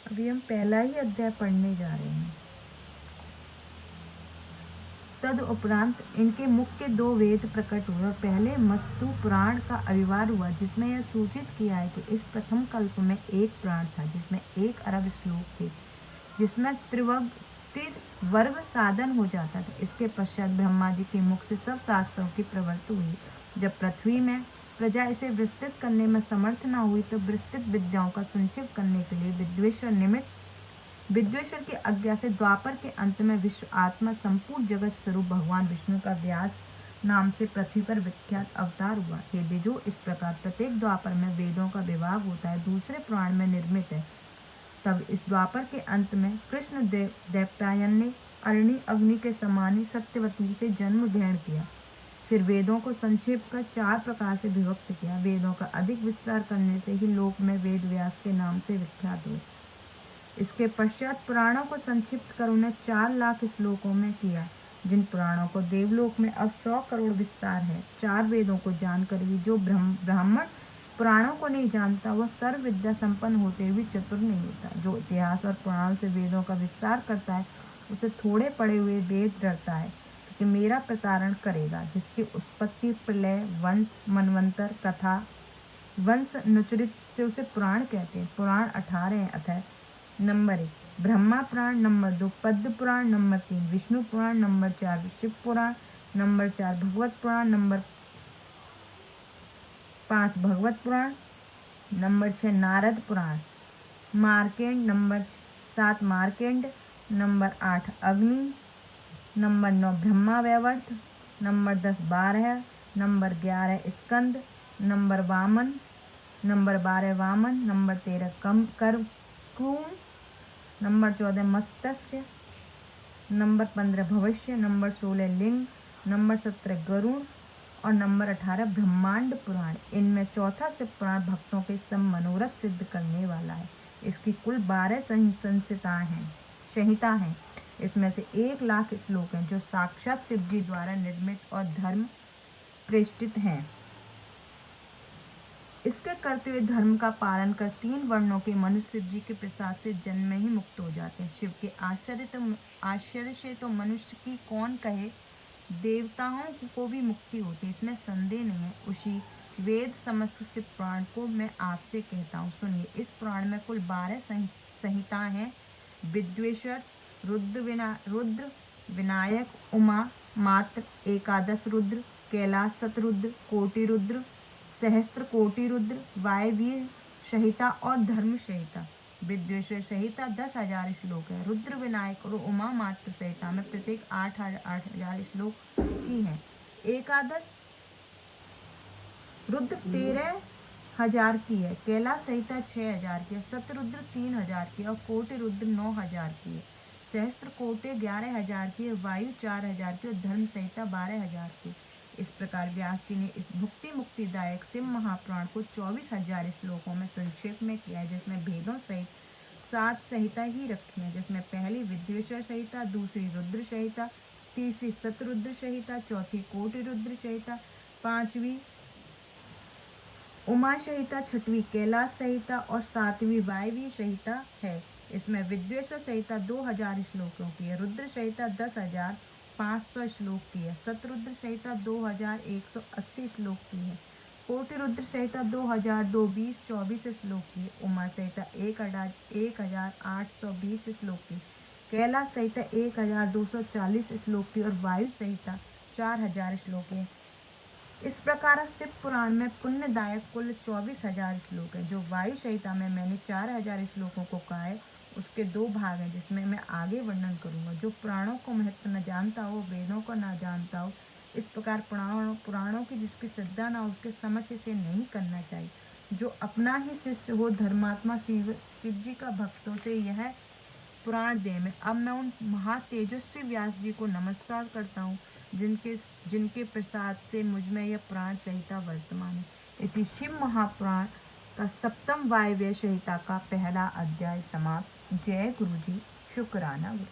अभी हम पहला ही अध्याय पढ़ने जा रहे हैं। तद उपरांत इनके मुख्य दो वेद प्रकट हुए और पहले मस्तु पुराण का आविर्भाव हुआ, जिसमें यह सूचित किया है कि इस प्रथम कल्प में एक पुराण था जिसमें 1 अरब श्लोक थे, जिसमें त्रिवर्ग साधन हो जाता था। इसके पश्चात ब्रह्मा जी के मुख से सब शास्त्रों की प्रवृत्ति हुई। जब पृथ्वी में प्रजा इसे विस्तृत करने में समर्थ न हुई तो विस्तृत विद्याओं का संक्षेप करने के लिए विद्वेश्वर की आज्ञा से द्वापर के अंत में विश्व आत्मा संपूर्ण जगत स्वरूप भगवान विष्णु का व्यास नाम से पृथ्वी पर विख्यात अवतार हुआ। हे द्विजो, इस प्रकार प्रत्येक द्वापर में वेदों का विभाग होता है, दूसरे पुराण में निर्मित है। तब इस द्वापर के अंत में कृष्ण दैत्यायन ने अरणी अग्नि के समान ही सत्यवती से जन्म ग्रहण किया। फिर वेदों को संक्षेप कर 4 प्रकार से विभक्त किया। वेदों का अधिक विस्तार करने से ही लोक में वेद व्यास के नाम से विख्यात हुए। इसके पश्चात पुराणों को संक्षिप्त कर उन्हें 4 लाख श्लोकों में किया। जिन पुराणों को देवलोक में अब 100 करोड़ विस्तार है। 4 वेदों को जानकर भी जो ब्राह्मण पुराणों को नहीं जानता वह सर्व विद्या संपन्न होते हुए चतुर नहीं होता। जो इतिहास और पुराणों से वेदों का विस्तार करता है उसे थोड़े पढ़े हुए वेद डरता है कि मेरा प्रतारण करेगा, जिसकी उत्पत्ति प्रलय वंश मनवंतर कथा वंश नुचरित से उसे पुराण कहते हैं। पुराण 18 हैं। अतः नंबर 1 ब्रह्मा पुराण, नंबर 2 पद्म पुराण, नंबर 3 विष्णु पुराण, नंबर 4 शिव पुराण, नंबर 4 भगवत पुराण, नंबर 5 भगवत पुराण, नंबर 6 नारद पुराण, मार्केंड, नंबर 7 मार्केंड, नंबर 8 अग्नि, number 9 Brahma Vaivarta, number 10 12, number 11 स्कंद, नंबर 12 वामन, नंबर 13 कर्कूम, नंबर 14 मत्स्य, नंबर 15 भविष्य, नंबर 16 लिंग, नंबर 17 गरुड़ और नंबर 18 ब्रह्मांड पुराण। इनमें चौथा शिव पुराण भक्तों के सब मनोरथ सिद्ध करने वाला है। इसकी कुल 12 संहिता हैं। इसमें से 1 लाख श्लोक हैं जो साक्षात शिव जी द्वारा निर्मित और धर्म प्रतिष्ठित हैं। इसके करते हुए धर्म का पालन कर 3 वर्णों के मनुष्य शिव जी के प्रसाद से जन्म में ही मुक्त हो जाते हैं। शिव के आश्चर्य से तो मनुष्य की कौन कहे, देवताओं को भी मुक्ति होती है, इसमें संदेह नहीं है। उसी वेद समस्त शिव पुराण को मैं आपसे कहता हूँ, सुनिए। इस पुराण में कुल 12 संहिताएं हैं। विद्वेश्वर, रुद्र विनायक, उमा मात्र, एकादश रुद्र, कैलाश शतरुद्र, कोटि रुद्र, सहस्त्र कोटि रुद्र, वायवीय संहिता और धर्म संहिता। विद्वेश्वर संहिता 10,000 श्लोक है। रुद्र विनायक और उमा मात्र संहिता में प्रत्येक 8,000 श्लोक की है। एकादश रुद्र 13,000 की है। कैलाश संहिता 6,000 की है। शतरुद्र 3,000 की है और कोटि रुद्र 9,000 की है। सहस्त्र कोटि 11,000 की है। वायु 4,000 की और धर्म संहिता 12,000 की। इस प्रकार व्यास जी ने इस भुक्ति मुक्तिदायक शिव महापुराण को 24,000 श्लोकों में संक्षेप में किया है, जिसमें भेदों सहित 7 संहिता ही रखी है, जिसमें पहली विद्वेश्वर संहिता, दूसरी रुद्र संहिता, तीसरी शतरुद्र संहिता, चौथी कोटि रुद्र संहिता, 5वीं उमा संहिता, 6वीं कैलाश संहिता और 7वीं वायवीय संहिता है। इसमें विद्वेश्वर संहिता 2,000 श्लोकों की है। रुद्र संहिता 10,500 श्लोक की है। शतरुद्र संहिता 2,180 श्लोक की है। कोटि रुद्र संहिता 2,224 श्लोक की है। उमा संहिता 1,820 श्लोक की, कैलाश संहिता 1,240 श्लोक की और वायु संहिता 4,000 श्लोक की। इस प्रकार शिव पुराण में पुण्यदायक कुल 24,000 श्लोक है। जो वायु संहिता में मैंने 4,000 श्लोकों को कहा है, उसके 2 भाग हैं, जिसमें मैं आगे वर्णन करूंगा। जो पुराणों को महत्व न जानता हो, वेदों को न जानता हो, इस प्रकार पुराणों की जिसकी श्रद्धा ना हो, उसके समक्ष इसे नहीं करना चाहिए। जो अपना ही शिष्य हो, धर्मात्मा शिव जी का भक्तों से यह पुराण दे में। अब मैं उन महातेजस्वी व्यास जी को नमस्कार करता हूँ, जिनके प्रसाद से मुझ में यह पुराण संहिता वर्तमान है। इति शिव महापुराण का 7वीं वायव्य संहिता का पहला अध्याय समाप्त। जय गुरु जी, शुक्राना गुरु।